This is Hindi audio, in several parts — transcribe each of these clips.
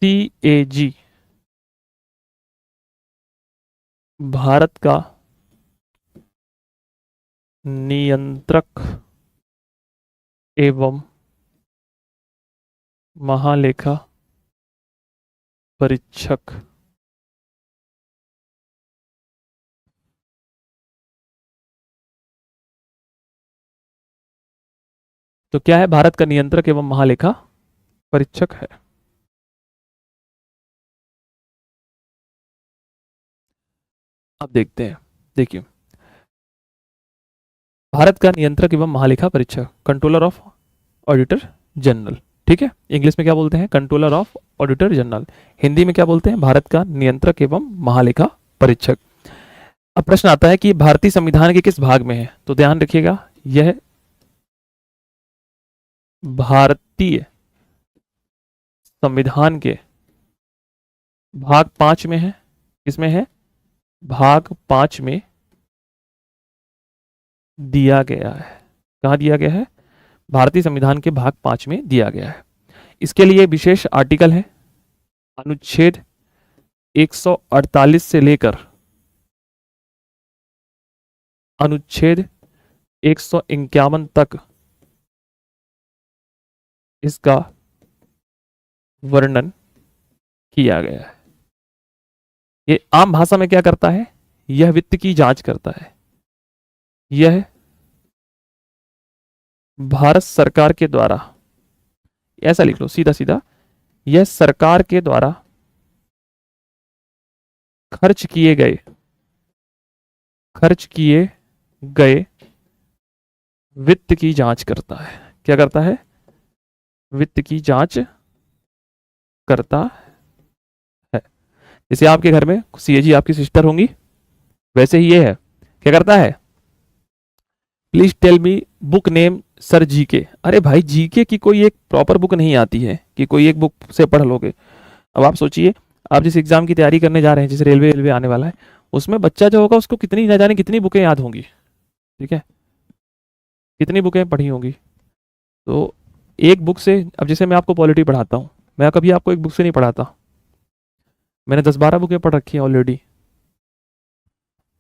CAG भारत का नियंत्रक एवं महालेखा परीक्षक। तो क्या है? भारत का नियंत्रक एवं महालेखा परीक्षक है। अब देखते हैं, देखिए, भारत का नियंत्रक एवं महालेखा परीक्षक, कंट्रोलर ऑफ ऑडिटर जनरल। ठीक है, इंग्लिश में क्या बोलते हैं? Controller of auditor general. Hindi में क्या बोलते हैं? भारत का नियंत्रक एवं महालेखा परीक्षक। अब प्रश्न आता है कि भारतीय संविधान के किस भाग में है? तो ध्यान रखिएगा, यह भारतीय संविधान के भाग 5 में है। किसमें है? भाग 5 में दिया गया है। कहां दिया गया है? भारतीय संविधान के भाग 5 में दिया गया है। इसके लिए विशेष आर्टिकल है, अनुच्छेद 148 से लेकर अनुच्छेद 151 तक इसका वर्णन किया गया है। ये आम भाषा में क्या करता है? यह वित्त की जांच करता है। यह भारत सरकार के द्वारा, ऐसा लिख लो सीधा सीधा, यह सरकार के द्वारा खर्च किए गए वित्त की जांच करता है। क्या करता है? वित्त की जांच करता है। जैसे आपके घर में सीएजी आपकी सिस्टर होंगी, वैसे ही ये है। क्या करता है? Please tell me book name sir GK. अरे भाई, जीके की कोई एक प्रॉपर बुक नहीं आती है कि कोई एक बुक से पढ़ लोगे। अब आप सोचिए, आप जिस एग्जाम की तैयारी करने जा रहे हैं, जैसे रेलवे आने वाला है, उसमें बच्चा जो होगा उसको कितनी ना जाने कितनी बुकें याद होंगी। ठीक है, कितनी बुकें पढ़ी होंगी। तो एक बुक से, अब जैसे मैं आपको पॉलिटी पढ़ाता हूँ, मैं कभी आपको एक बुक से नहीं पढ़ाता, मैंने 10-12 बुकें पढ़ रखी हैं ऑलरेडी।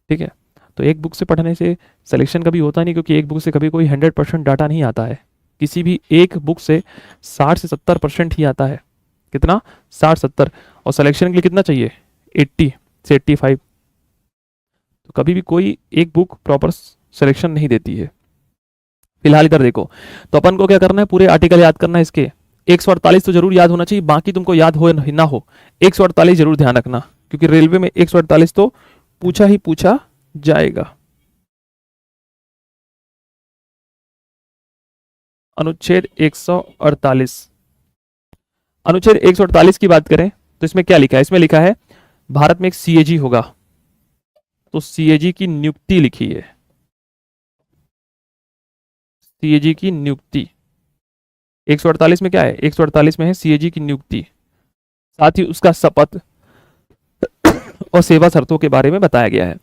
ठीक है, तो एक बुक से पढ़ने से सिलेक्शन कभी होता नहीं, क्योंकि एक बुक से कभी कोई 100% डाटा नहीं आता है। किसी भी एक बुक से 60 से 70% ही आता है। कितना? 60-70। और सिलेक्शन के लिए कितना चाहिए? 80 से 85। तो कभी भी कोई एक बुक प्रॉपर सिलेक्शन नहीं देती है। फिलहाल इधर देखो, तो अपन को क्या करना है? पूरे आर्टिकल याद करना है इसके। 148 तो जरूर याद होना चाहिए, बाकी तुमको याद हो ना हो, 148 जरूर ध्यान रखना, क्योंकि रेलवे में 148 तो पूछा ही पूछा जाएगा। अनुच्छेद 148, अनुच्छेद 148 की बात करें तो इसमें क्या लिखा है? इसमें लिखा है भारत में एक सीएजी होगा, तो सीएजी की नियुक्ति लिखी है। सीएजी की नियुक्ति 148 में क्या है? 148 में है सीएजी की नियुक्ति, साथ ही उसका शपथ और सेवा शर्तों के बारे में बताया गया है।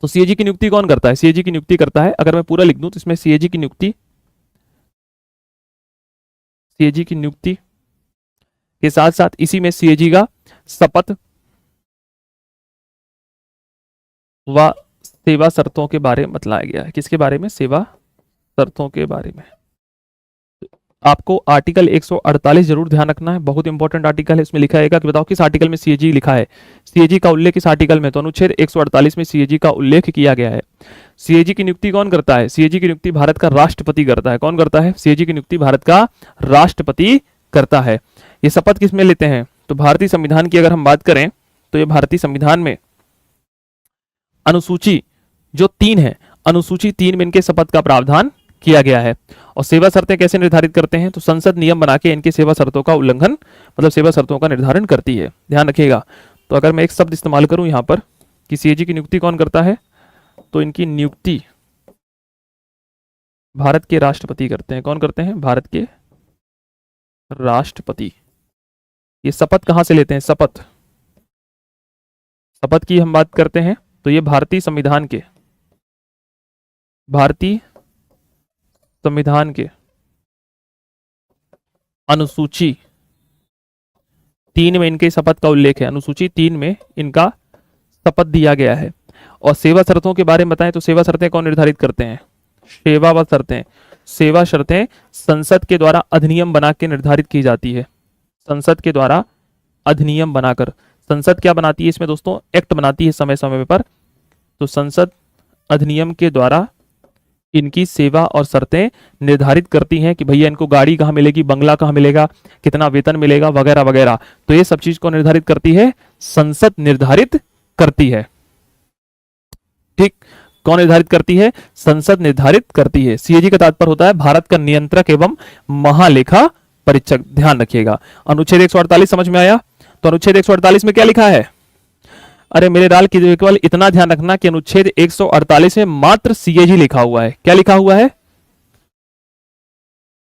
तो सीएजी की नियुक्ति कौन करता है? सीएजी की नियुक्ति करता है, अगर मैं पूरा लिख दूं तो इसमें सीएजी की नियुक्ति के साथ साथ इसी में सीएजी का शपथ व सेवा शर्तों के बारे में बताया गया है। किसके बारे में? सेवा शर्तों के बारे में। आपको आर्टिकल 148 जरूर ध्यान रखना है, बहुत इंपॉर्टेंट आर्टिकल है। इसमें लिखा है कि बताओ किस आर्टिकल में सीएजी लिखा है? सीएजी का उल्लेख किस आर्टिकल में? तो अनुच्छेद 148 में सीएजी का उल्लेख किया गया है। सीएजी की नियुक्ति कौन करता है? सीएजी की नियुक्ति भारत का राष्ट्रपति करता है। कौन करता है? सीएजी की नियुक्ति भारत का राष्ट्रपति करता है। ये शपथ किस में लेते हैं? तो भारतीय संविधान की अगर हम बात करें तो ये भारतीय संविधान में अनुसूची जो 3 है, अनुसूची 3 में इनके शपथ का प्रावधान किया गया है। और सेवा शर्तें कैसे निर्धारित करते हैं? तो संसद नियम बना के इनकी सेवा शर्तों का उल्लंघन, मतलब सेवा शर्तों का निर्धारण करती है। ध्यान रखिएगा। तो अगर मैं एक शब्द इस्तेमाल करूं यहां पर कि सीएजी की नियुक्ति कौन करता है, तो इनकी नियुक्ति भारत के राष्ट्रपति करते हैं। कौन करते हैं? भारत के राष्ट्रपति। ये शपथ कहां से लेते हैं? शपथ की हम बात करते हैं तो ये भारतीय संविधान के अनुसूची 3 में इनके शपथ का उल्लेख है, अनुसूची 3 में इनका शपथ दिया गया है। और सेवा शर्तों के बारे में बताएं तो सेवा शर्तें कौन निर्धारित करते हैं? सेवा व शर्तें, सेवा शर्तें संसद के द्वारा अधिनियम बना के निर्धारित की जाती है। संसद के द्वारा अधिनियम बनाकर, संसद क्या बनाती है इसमें दोस्तों? एक्ट बनाती है समय समय पर। तो संसद अधिनियम के द्वारा इनकी सेवा और शर्तें निर्धारित करती हैं कि भैया इनको गाड़ी कहाँ मिलेगी, बंगला कहाँ मिलेगा, कितना वेतन मिलेगा, वगैरह वगैरह। तो ये सब चीज को निर्धारित करती है, संसद निर्धारित करती है। ठीक, कौन निर्धारित करती है? संसद निर्धारित करती है। सीएजी का तात्पर्य होता है भारत का नियंत्रक एवं महालेखा परीक्षक। ध्यान रखिएगा। अनुच्छेद 148 समझ में आया? तो अनुच्छेद 148 में क्या लिखा है? अरे मेरे लाल की केवल इतना ध्यान रखना कि अनुच्छेद 148 में मात्र सीएजी लिखा हुआ है। क्या लिखा हुआ है?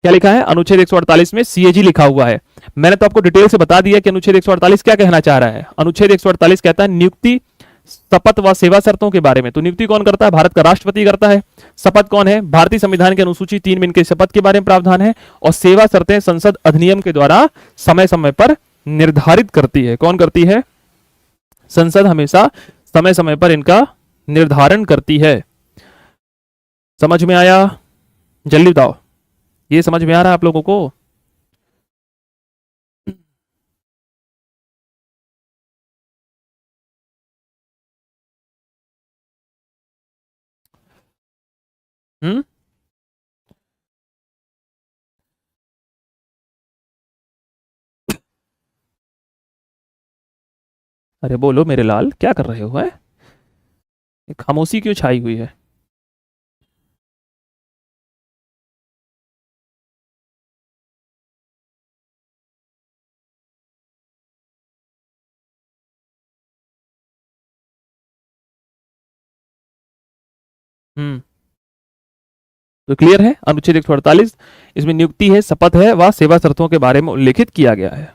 क्या लिखा है? अनुच्छेद 148 में सीएजी लिखा हुआ है। मैंने तो आपको डिटेल से बता दिया कि अनुच्छेद 148 क्या कहना चाह रहा है। अनुच्छेद 148 कहता है नियुक्ति, शपथ व सेवा शर्तों के बारे में। तो नियुक्ति कौन करता है? भारत का राष्ट्रपति करता है। शपथ कौन है? भारतीय संविधान के अनुसूची 3 में इनके शपथ के बारे में प्रावधान है। और सेवा शर्तें संसद अधिनियम के द्वारा समय समय पर निर्धारित करती है। कौन करती है? संसद हमेशा समय समय पर इनका निर्धारण करती है। समझ में आया? जल्दी बताओ, ये समझ में आ रहा है आप लोगों को? हम्म, अरे बोलो मेरे लाल, क्या कर रहे हो? है खामोशी क्यों छाई हुई है? हम्म, तो क्लियर है? अनुच्छेद 148 इसमें नियुक्ति है, शपथ है व सेवा शर्तों के बारे में उल्लेखित किया गया है।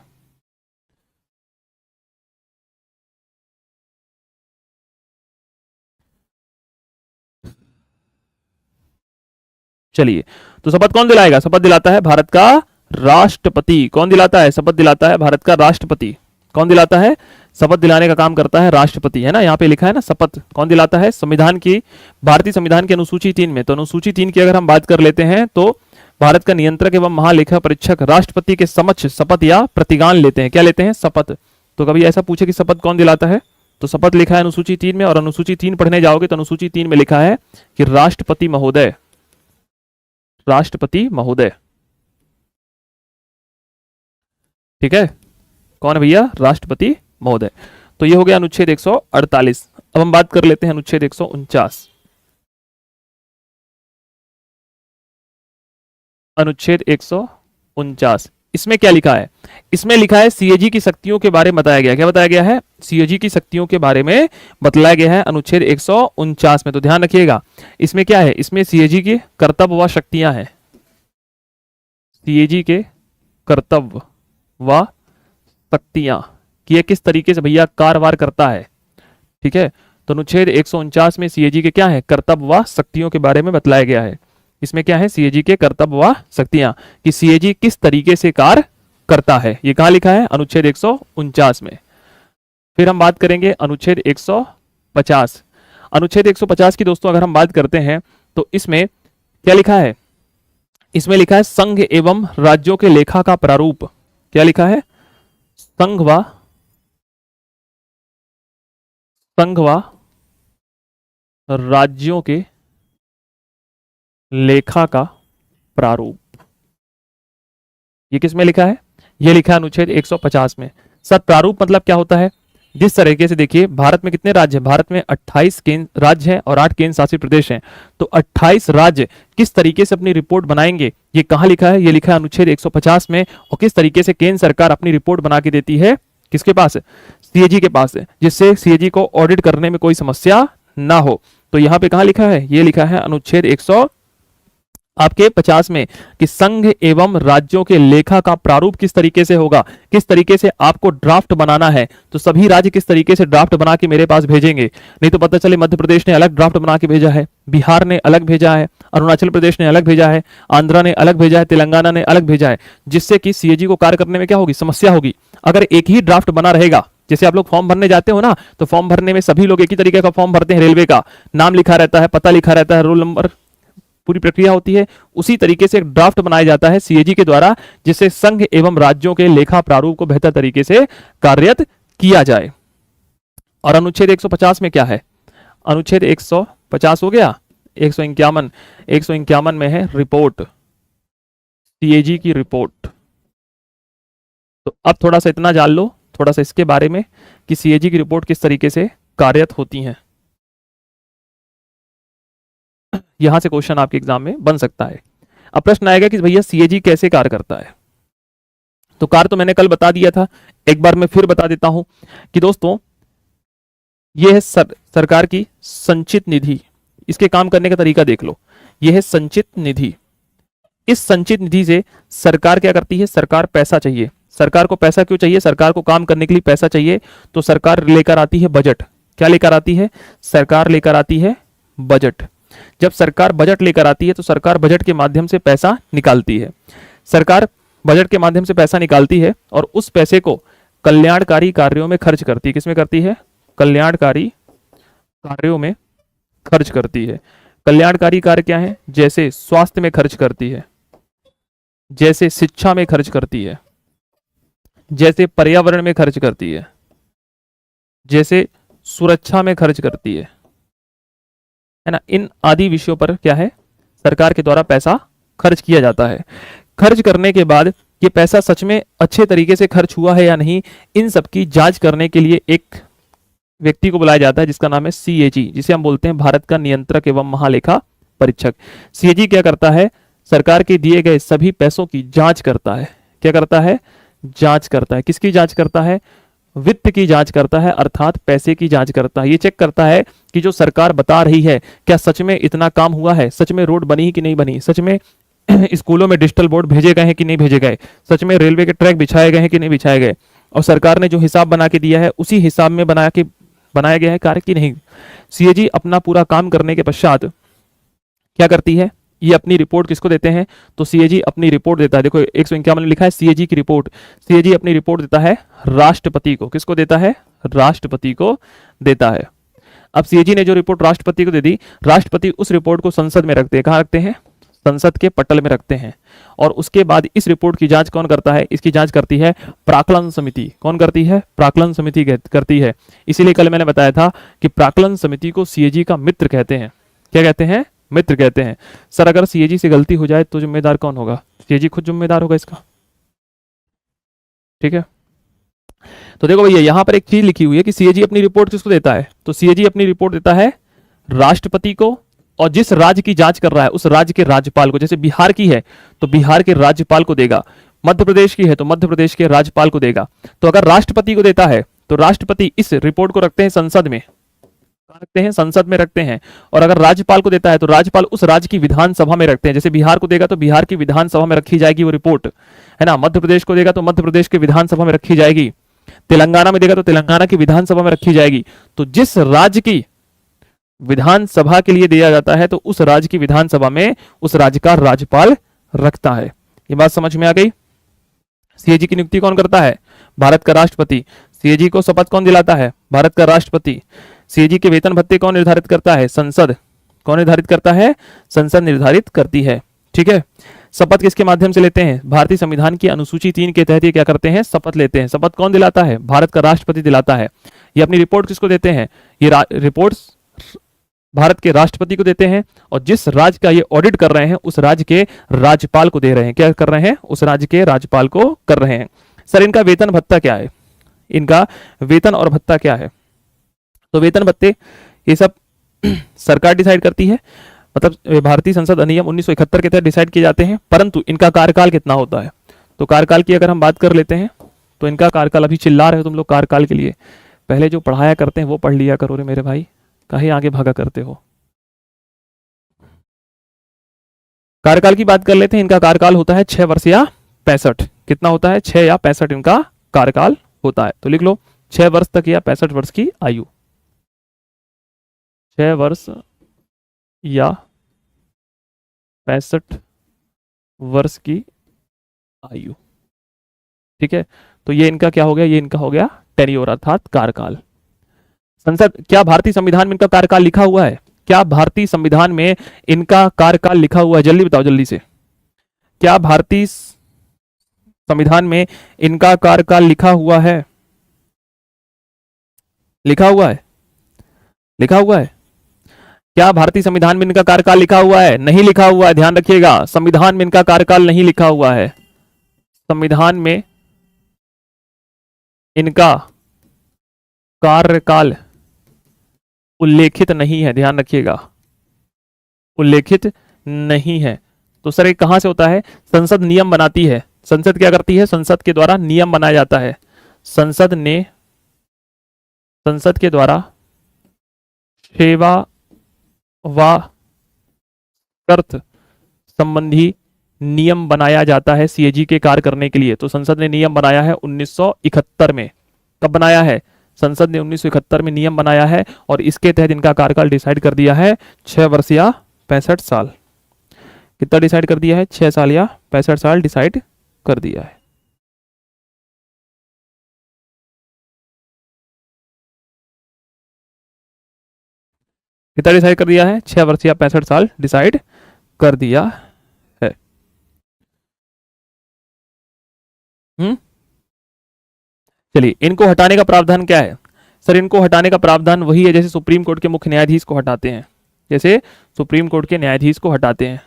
चलिए, तो शपथ कौन दिलाएगा? शपथ दिलाता है भारत का राष्ट्रपति। कौन दिलाता है? शपथ दिलाता है भारत का राष्ट्रपति। कौन दिलाता है? शपथ दिलाने का काम करता है राष्ट्रपति, है ना? यहाँ पे लिखा है ना, शपथ कौन दिलाता है? संविधान की, भारतीय संविधान की अनुसूची 3 में। तो अनुसूची 3 की अगर हम बात कर लेते हैं तो भारत का नियंत्रक एवं महालेखा परीक्षक राष्ट्रपति के समक्ष शपथ या प्रतिज्ञान लेते हैं। क्या लेते हैं? शपथ। तो कभी ऐसा पूछे कि शपथ कौन दिलाता है, तो शपथ लिखा है अनुसूची 3 में। और अनुसूची 3 पढ़ने जाओगे तो अनुसूची 3 में लिखा है कि राष्ट्रपति महोदय, राष्ट्रपति महोदय। ठीक है, कौन है भैया? राष्ट्रपति महोदय। तो ये हो गया अनुच्छेद 148। अब हम बात कर लेते हैं अनुच्छेद 149। अनुच्छेद 149 इसमें क्या लिखा है? इसमें लिखा है सीएजी की शक्तियों के बारे में बताया गया। क्या बताया गया है? सीएजी की शक्तियों के बारे में बतलाया गया है अनुच्छेद 149 में। तो ध्यान रखिएगा, इसमें क्या है? इसमें सीएजी के कर्तव्य व शक्तियां हैं। सीएजी के कर्तव्य व शक्तियां कि ये किस तरीके से भैया कारवार करता है। ठीक है, तो अनुच्छेद 149 में सीएजी के क्या है? कर्तव्य व शक्तियों के बारे में बतलाया गया है। इसमें क्या है? सीएजी के कर्तव्य व शक्तियां कि सीएजी किस तरीके से कार्य करता है। ये कहां लिखा है? अनुच्छेद 149 में। फिर हम बात करेंगे अनुच्छेद 150। अनुच्छेद 150 की दोस्तों अगर हम बात करते हैं तो इसमें क्या लिखा है? इसमें लिखा है संघ एवं राज्यों के लेखा का प्रारूप। क्या लिखा है? संघ व राज्यों के लेखा का प्रारूप। ये किस में लिखा है? ये लिखा है अनुच्छेद 150 में। सर प्रारूप मतलब क्या होता है? जिस तरीके से देखिए, भारत में कितने राज्य हैं? भारत में 28 केंद्र राज्य हैं और 8 केंद्र शासित प्रदेश हैं। तो 28 राज्य किस तरीके से अपनी रिपोर्ट बनाएंगे, ये कहां लिखा है? ये लिखा है अनुच्छेद 150 में। और किस तरीके से केंद्र सरकार अपनी रिपोर्ट बना के देती है? किसके पास? सीएजी के पास, जिससे सीएजी को ऑडिट करने में कोई समस्या ना हो। तो यहां पे कहां लिखा है? ये लिखा है अनुच्छेद आपके 50 में कि संघ एवं राज्यों के लेखा का प्रारूप किस तरीके से होगा, किस तरीके से आपको ड्राफ्ट बनाना है, तो सभी राज्य किस तरीके से ड्राफ्ट बना के मेरे पास भेजेंगे। नहीं तो पता चले मध्य प्रदेश ने अलग ड्राफ्ट बना के भेजा है, बिहार ने अलग भेजा है, अरुणाचल प्रदेश ने अलग भेजा है, आंध्रा ने अलग भेजा है, तेलंगाना ने अलग भेजा है, जिससे कि सीएजी को कार्य करने में क्या होगी, समस्या होगी। अगर एक ही ड्राफ्ट बना रहेगा, जैसे आप लोग फॉर्म भरने जाते हो ना, तो फॉर्म भरने में सभी लोग एक ही तरीके का फॉर्म भरते हैं, रेलवे का नाम लिखा रहता है, पता लिखा रहता है, रोल नंबर, पूरी प्रक्रिया होती है। उसी तरीके से एक ड्राफ्ट बनाया जाता है सीएजी के द्वारा, जिससे संघ एवं राज्यों के लेखा प्रारूप को बेहतर तरीके से कार्यरत किया जाए। और अनुच्छेद 150 में क्या है, अनुच्छेद 150 हो गया, 151 में है रिपोर्ट, सीएजी की रिपोर्ट। तो अब थोड़ा सा इतना जान लो, थोड़ा सा इसके बारे में कि सीएजी की रिपोर्ट किस तरीके से कार्यरत होती हैं। यहां से क्वेश्चन आपके एग्जाम में बन सकता है। अब प्रश्न आएगा कि भैया सीएजी कैसे कार्य करता है। तो कार्य तो मैंने कल बता दिया था, एक बार मैं फिर बता देता हूं कि दोस्तों यह है सरकार की संचित निधि। इसके काम करने का तरीका देख लो, यह है संचित निधि। इस संचित निधि से सरकार क्या करती है, सरकार पैसा चाहिए। सरकार को पैसा क्यों चाहिए, सरकार को काम करने के लिए पैसा चाहिए, तो सरकार लेकर आती है बजट। क्या लेकर आती है, सरकार लेकर आती है बजट। जब सरकार बजट लेकर आती है तो सरकार बजट के माध्यम से पैसा निकालती है। सरकार बजट के माध्यम से पैसा निकालती है और उस पैसे को कल्याणकारी कार्यों में खर्च करती है। किसमें करती है, कल्याणकारी कार्यों में खर्च करती है। कल्याणकारी कार्य क्या है, जैसे स्वास्थ्य में खर्च करती है, जैसे शिक्षा में खर्च करती है, जैसे पर्यावरण में खर्च करती है, जैसे सुरक्षा में खर्च करती है ना। इन आदि विषयों पर क्या है, सरकार के द्वारा पैसा खर्च किया जाता है। खर्च करने के बाद ये पैसा सच में अच्छे तरीके से खर्च हुआ है या नहीं, इन सब की जांच करने के लिए एक व्यक्ति को बुलाया जाता है जिसका नाम है सीएजी, जिसे हम बोलते हैं भारत का नियंत्रक एवं महालेखा परीक्षक। सीएजी क्या करता है, सरकार के दिए गए सभी पैसों की जांच करता है। क्या करता है, जांच करता है। किसकी जांच करता है, वित्त की जांच करता है, अर्थात पैसे की जांच करता है। ये चेक करता है कि जो सरकार बता रही है क्या सच में इतना काम हुआ है, सच में रोड बनी कि नहीं बनी, सच में स्कूलों में डिजिटल बोर्ड भेजे गए हैं कि नहीं भेजे गए, सच में रेलवे के ट्रैक बिछाए गए हैं कि नहीं बिछाए गए, और सरकार ने जो हिसाब बना के दिया है उसी हिसाब में बनाया गया है कार्य की नहीं। सीएजी अपना पूरा काम करने के पश्चात क्या करती है, ये अपनी रिपोर्ट किसको देते हैं, तो सीएजी अपनी रिपोर्ट देता है। देखो 151 में लिखा है सीएजी की रिपोर्ट। सीएजी अपनी रिपोर्ट देता है राष्ट्रपति को। किसको देता है, राष्ट्रपति को देता है। अब सीएजी ने जो रिपोर्ट राष्ट्रपति को दे दी, राष्ट्रपति उस रिपोर्ट को संसद में रखते हैं। कहां रखते हैं, संसद के पटल में रखते हैं। और उसके बाद इस रिपोर्ट की जांच कौन करता है, इसकी जांच करती है प्राक्कलन समिति। कौन करती है, प्राक्कलन समिति करती है। इसीलिए कल मैंने बताया था कि प्राक्कलन समिति को सीएजी का मित्र कहते हैं। क्या कहते हैं, मित्र कहते हैं। सर अगर सीएजी से गलती हो जाए तो जिम्मेदार कौन होगा, सीएजी खुद जिम्मेदार होगा इसका। ठीक है, तो देखो भैया यहां पर एक चीज लिखी हुई है कि सीएजी अपनी रिपोर्ट किसको देता है, तो सीएजी अपनी रिपोर्ट देता है राष्ट्रपति को, और जिस राज्य की जांच कर रहा है उस राज्य के राज्यपाल को। जैसे बिहार की है तो बिहार के राज्यपाल को देगा, मध्य प्रदेश की है तो मध्य प्रदेश के राज्यपाल को देगा। तो अगर राष्ट्रपति को देता है तो राष्ट्रपति इस रिपोर्ट को रखते हैं संसद में, रखते हैं संसद में रखते हैं। और अगर राज्यपाल को देता है तो राज्यपाल उस राज्य की विधानसभा में रखते हैं। जैसे बिहार को देगा तो बिहार की विधानसभा में रखी जाएगी वो रिपोर्ट, है ना। मध्य प्रदेश को देगा तो मध्य प्रदेश की विधानसभा में रखी जाएगी, तेलंगाना में देगा तो तेलंगाना की विधानसभा में रखी जाएगी। तो जिस राज्य की विधानसभा के लिए दिया जाता है तो उस राज्य की विधानसभा में उस राज्य का राज्यपाल रखता है। ये बात समझ में आ गई। सीएजी की नियुक्ति कौन करता है, भारत का राष्ट्रपति। सीएजी को शपथ कौन दिलाता है, भारत का राष्ट्रपति। सीएजी के वेतन भत्ते कौन निर्धारित करता है, संसद। कौन निर्धारित करता है, संसद निर्धारित करती है। ठीक है, शपथ किसके माध्यम से लेते हैं, भारतीय संविधान की अनुसूची 3 के तहत ये क्या करते हैं, शपथ लेते हैं। शपथ कौन दिलाता है, भारत का राष्ट्रपति दिलाता है। ये अपनी रिपोर्ट किसको देते हैं, ये रिपोर्ट भारत के राष्ट्रपति को देते हैं, और जिस राज्य का ये ऑडिट कर रहे हैं उस राज्य के राज्यपाल को दे रहे हैं। क्या कर रहे हैं, उस राज्य के राज्यपाल को कर रहे हैं। सर इनका वेतन भत्ता क्या है, इनका वेतन और भत्ता क्या है, तो वेतन भत्ते ये सब सरकार डिसाइड करती है, मतलब भारतीय संसद अधिनियम 1971 के तहत डिसाइड किए जाते हैं। परंतु इनका कार्यकाल कितना होता है, तो कार्यकाल की अगर हम बात कर लेते हैं तो इनका कार्यकाल, अभी चिल्ला रहे हो तुम लोग कार्यकाल के लिए, पहले जो पढ़ाया करते हैं वो पढ़ लिया करो रे मेरे भाई, काहे आगे भागा करते हो। कार्यकाल की बात कर लेते हैं। इनका कार्यकाल होता है 6 वर्ष या 65। कितना होता है? 6 या 65 इनका कार्यकाल होता है। तो लिख लो 6 वर्ष तक या 65 वर्ष की आयु। 6 वर्ष या 65 वर्ष की आयु। ठीक है, तो ये इनका क्या हो गया? ये इनका हो गया टेन्योर अर्थात कार्यकाल। संसद, क्या भारतीय संविधान में इनका कार्यकाल लिखा हुआ है? क्या भारतीय संविधान में इनका कार्यकाल लिखा हुआ है? जल्दी बताओ, जल्दी से। क्या भारतीय संविधान में इनका कार्यकाल लिखा हुआ है? लिखा हुआ है? लिखा हुआ है? क्या भारतीय संविधान में इनका कार्यकाल लिखा हुआ है? नहीं लिखा हुआ है, ध्यान रखिएगा। संविधान में इनका कार्यकाल नहीं लिखा हुआ है। संविधान में इनका कार्यकाल उल्लेखित नहीं है, ध्यान रखिएगा, उल्लेखित नहीं है। तो सर ये कहां से होता है? संसद नियम बनाती है। संसद क्या करती है? संसद के द्वारा नियम बनाया जाता है। संसद के द्वारा सेवा व शर्त संबंधी नियम बनाया जाता है सीएजी के कार्य करने के लिए। तो संसद ने नियम बनाया है 1971 में। कब बनाया है? संसद ने 1971 में नियम बनाया है और इसके तहत इनका कार्यकाल डिसाइड कर दिया है 6 वर्ष या 65 साल। कितना डिसाइड कर दिया है? 6 साल या 65 साल डिसाइड कर दिया है। कितना डिसाइड कर दिया है? 6 वर्ष या 65 साल डिसाइड कर दिया है। चलिए, इनको हटाने का प्रावधान क्या है? सर इनको हटाने का प्रावधान वही है जैसे सुप्रीम कोर्ट के मुख्य न्यायाधीश को हटाते हैं। जैसे सुप्रीम कोर्ट के न्यायाधीश को हटाते हैं।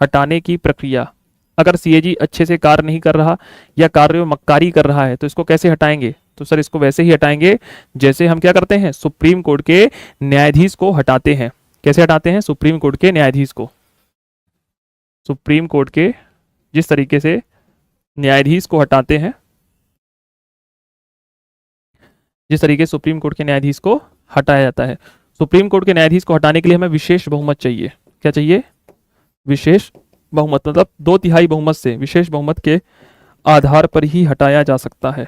हटाने की प्रक्रिया, अगर सीएजी अच्छे से कार्य नहीं कर रहा या कार्य में मक्कारी कर रहा है तो इसको कैसे हटाएंगे? तो सर इसको वैसे ही हटाएंगे जैसे हम क्या करते हैं? सुप्रीम कोर्ट के न्यायाधीश को हटाते हैं। कैसे हटाते हैं? सुप्रीम कोर्ट के न्यायाधीश को, सुप्रीम कोर्ट के जिस तरीके से न्यायाधीश को हटाते हैं, जिस तरीके से सुप्रीम कोर्ट के न्यायाधीश को हटाया जाता है। सुप्रीम कोर्ट के न्यायाधीश को हटाने के लिए हमें विशेष बहुमत चाहिए। क्या चाहिए? विशेष बहुमत, मतलब 2/3 बहुमत से, विशेष बहुमत के आधार पर ही हटाया जा सकता है।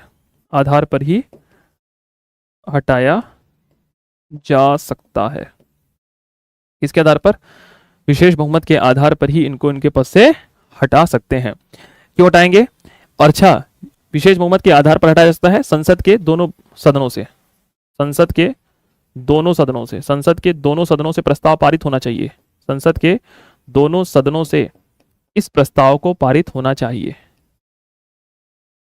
आधार पर ही हटाया जा सकता है। किसके आधार पर? विशेष बहुमत के आधार पर ही इनको इनके पद से हटा सकते हैं। क्यों हटाएंगे? और अच्छा, विशेष बहुमत के आधार पर हटाया जा सकता है संसद के दोनों सदनों से। संसद के दोनों सदनों से, संसद के दोनों सदनों से प्रस्ताव पारित होना चाहिए। संसद के दोनों सदनों से इस प्रस्ताव को पारित होना चाहिए।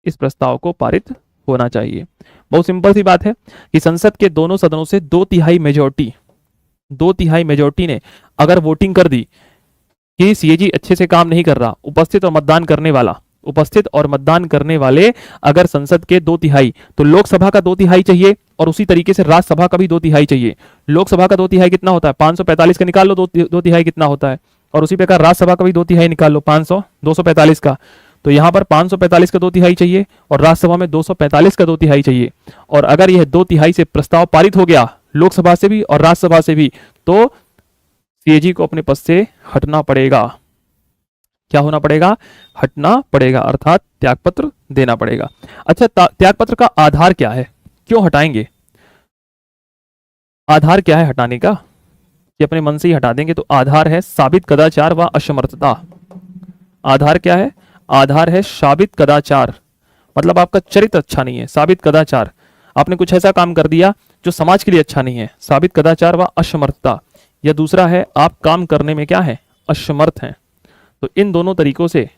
इस प्रस्ताव को पारित होना चाहिए। बहुत सिंपल सी बात है कि संसद के दोनों सदनों से 2/3 मेजोरिटी ने अगर वोटिंग कर दी कि सीएजी अच्छे से काम नहीं कर रहा, उपस्थित और मतदान करने वाले अगर संसद के 2/3, तो लोकसभा का 2/3 चाहिए और उसी तरीके से राज्यसभा का भी 2/3 चाहिए। लोकसभा का 2/3 कितना होता है? 545 का निकाल लो, 2/3 कितना होता है? और उसी प्रकार राज्यसभा का भी 2/3 निकाल लो, 245 का। तो यहां पर 545 का 2/3 चाहिए और राज्यसभा में 245 का 2/3 चाहिए। और अगर यह 2/3 से प्रस्ताव पारित हो गया लोकसभा से भी और राज्यसभा से भी, तो सीएजी को अपने पद से हटना पड़ेगा। क्या होना पड़ेगा? हटना पड़ेगा, अर्थात त्यागपत्र देना पड़ेगा। अच्छा, त्यागपत्र का आधार क्या है? क्यों हटाएंगे? आधार क्या है हटाने का? कि अपने मन से ही हटा देंगे? तो आधार है साबित कदाचार व असमर्थता। आधार क्या है? आधार है साबित कदाचार, मतलब आपका चरित्र अच्छा नहीं है। साबित कदाचार, आपने कुछ ऐसा काम कर दिया जो समाज के लिए अच्छा नहीं है। साबित कदाचार व असमर्थता। या दूसरा है आप काम करने में क्या है? असमर्थ हैं। तो इन दोनों तरीकों से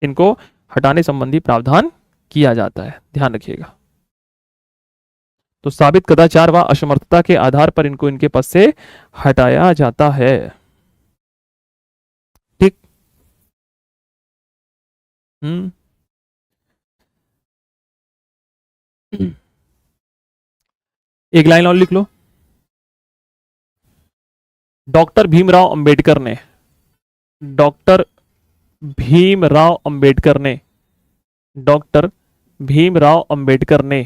इनको हटाने संबंधी प्रावधान किया जाता है, ध्यान रखिएगा। तो साबित कदाचार व असमर्थता के आधार पर इनको इनके पद से हटाया जाता है। ठीक। एक लाइन और लिख लो। डॉक्टर भीमराव अंबेडकर ने, डॉक्टर भीमराव अंबेडकर ने, डॉक्टर भीमराव अंबेडकर ने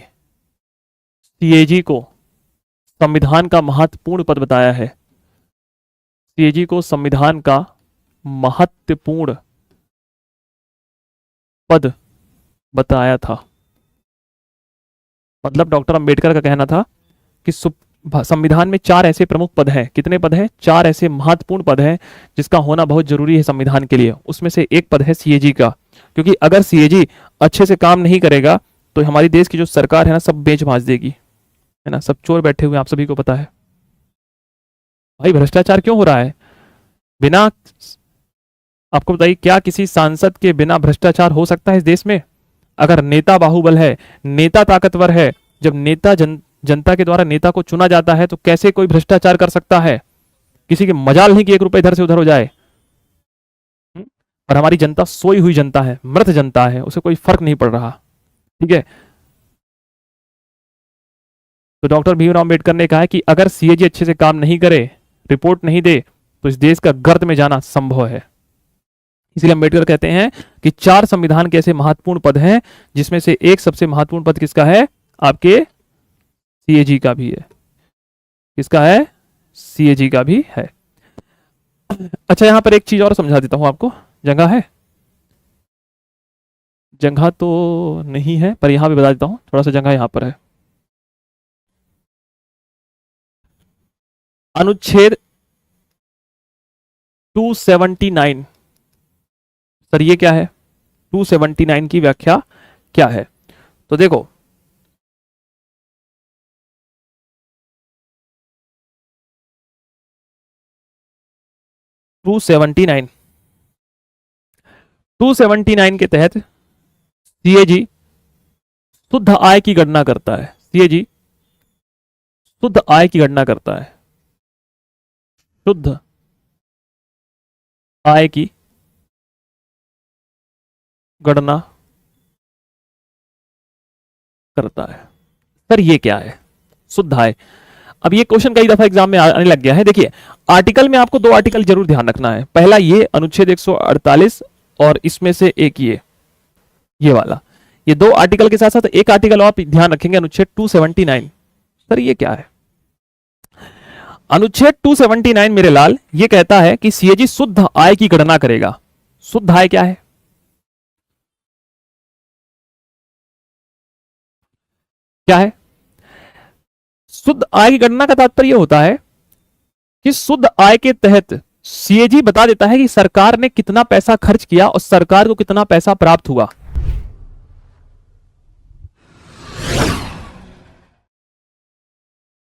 सीएजी को संविधान का महत्वपूर्ण पद बताया है। सीएजी को संविधान का महत्वपूर्ण पद बताया था। मतलब डॉक्टर अंबेडकर का कहना था कि संविधान में 4 ऐसे प्रमुख पद हैं। कितने पद हैं? 4 ऐसे महत्वपूर्ण पद हैं जिसका होना बहुत जरूरी है संविधान के लिए। उसमें से एक पद है सीएजी का, क्योंकि अगर सीएजी अच्छे से काम नहीं करेगा तो हमारी देश की जो सरकार है ना, सब बेच भांज देगी, है ना, सब चोर बैठे हुए, आप सभी को पता है। भाई भ्रष्टाचार क्यों हो रहा है? बिना, आपको बताइए, क्या किसी सांसद के बिना भ्रष्टाचार हो सकता है इस देश में? अगर नेता बाहुबल है, नेता ताकतवर है, जब नेता जनता के द्वारा नेता को चुना जाता है तो कैसे कोई भ्रष्टाचार कर सकता है? किसी के मजाल नहीं कि 1 रुपए इधर से उधर हो जाए। और हमारी जनता सोई हुई जनता है, मृत जनता है, उसे कोई फर्क नहीं पड़ रहा। ठीक है, तो डॉक्टर भीमराव अम्बेडकर ने कहा है कि अगर सीएजी अच्छे से काम नहीं करे, रिपोर्ट नहीं दे, तो इस देश का गर्त में जाना संभव है। इसलिए अम्बेडकर कहते हैं कि 4 संविधान के ऐसे महत्वपूर्ण पद हैं जिसमें से एक सबसे महत्वपूर्ण पद किसका है? आपके सीएजी का भी है। किसका है? सीएजी का भी है। अच्छा, यहां पर एक चीज और समझा देता हूं आपको। जगह है? जगह तो नहीं है, पर यहां भी बता देता हूं, थोड़ा सा जगह यहां पर है। अनुच्छेद 279, सर ये क्या है? 279 की व्याख्या क्या है? तो देखो, टू 279 के तहत सीएजी शुद्ध आय की गणना करता है। सीएजी शुद्ध आय की गणना करता है। शुद्ध आय की गणना करता है। सर ये क्या है शुद्ध आय? अब ये क्वेश्चन कई दफा एग्जाम में आने लग गया है। देखिए, आर्टिकल में आपको 2 आर्टिकल जरूर ध्यान रखना है। पहला ये अनुच्छेद 148 और इसमें से एक ये वाला, ये 2 आर्टिकल के साथ साथ एक आर्टिकल आप ध्यान रखेंगे, अनुच्छेद 279। सर ये क्या है? अनुच्छेद 279 मेरे लाल ये कहता है कि सीएजी शुद्ध आय की गणना करेगा। शुद्ध आय क्या है? क्या है? शुद्ध आय की गणना का तात्पर्य होता है कि शुद्ध आय के तहत सीएजी बता देता है कि सरकार ने कितना पैसा खर्च किया और सरकार को कितना पैसा प्राप्त हुआ।